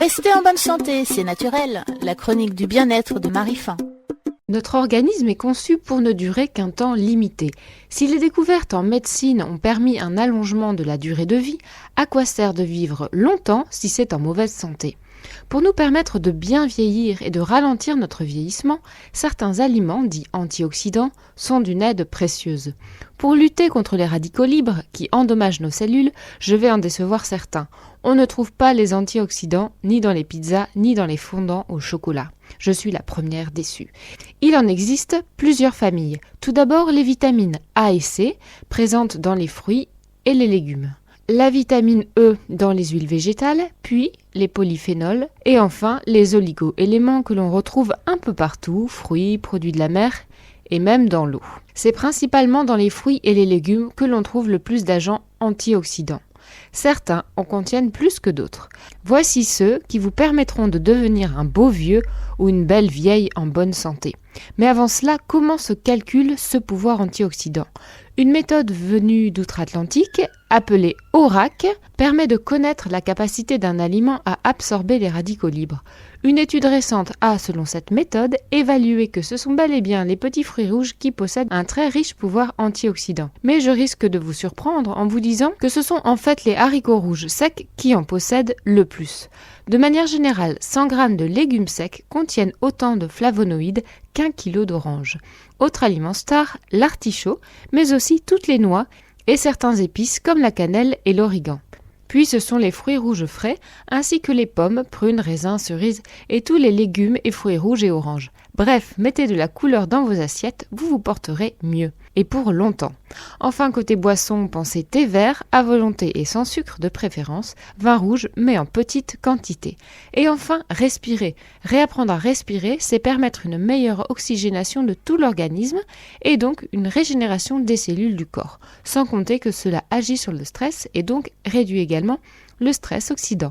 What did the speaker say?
Restez en bonne santé, c'est naturel. La chronique du bien-être de Marie Fin. Notre organisme est conçu pour ne durer qu'un temps limité. Si les découvertes en médecine ont permis un allongement de la durée de vie, à quoi sert de vivre longtemps si c'est en mauvaise santé ? Pour nous permettre de bien vieillir et de ralentir notre vieillissement, certains aliments, dits antioxydants, sont d'une aide précieuse. Pour lutter contre les radicaux libres qui endommagent nos cellules, je vais en décevoir certains. On ne trouve pas les antioxydants ni dans les pizzas ni dans les fondants au chocolat. Je suis la première déçue. Il en existe plusieurs familles. Tout d'abord, les vitamines A et C, présentes dans les fruits et les légumes. La vitamine E dans les huiles végétales, puis les polyphénols, et enfin les oligo-éléments que l'on retrouve un peu partout, fruits, produits de la mer, et même dans l'eau. C'est principalement dans les fruits et les légumes que l'on trouve le plus d'agents antioxydants. Certains en contiennent plus que d'autres. Voici ceux qui vous permettront de devenir un beau vieux ou une belle vieille en bonne santé. Mais avant cela, comment se calcule ce pouvoir antioxydant ? Une méthode venue d'outre-Atlantique, appelée ORAC, permet de connaître la capacité d'un aliment à absorber les radicaux libres. Une étude récente a, selon cette méthode, évalué que ce sont bel et bien les petits fruits rouges qui possèdent un très riche pouvoir antioxydant. Mais je risque de vous surprendre en vous disant que ce sont en fait les haricots rouges secs qui en possèdent le plus. De manière générale, 100 g de légumes secs contiennent autant de flavonoïdes qu'1 kg d'oranges. Autre aliment star, l'artichaut, mais aussi toutes les noix et certains épices comme la cannelle et l'origan. Puis ce sont les fruits rouges frais, ainsi que les pommes, prunes, raisins, cerises et tous les légumes et fruits rouges et oranges. Bref, mettez de la couleur dans vos assiettes, vous vous porterez mieux. Et pour longtemps. Enfin, côté boisson, pensez thé vert, à volonté et sans sucre de préférence, vin rouge mais en petite quantité. Et enfin, respirer. Réapprendre à respirer, c'est permettre une meilleure oxygénation de tout l'organisme et donc une régénération des cellules du corps. Sans compter que cela agit sur le stress et donc réduit également le stress oxydant.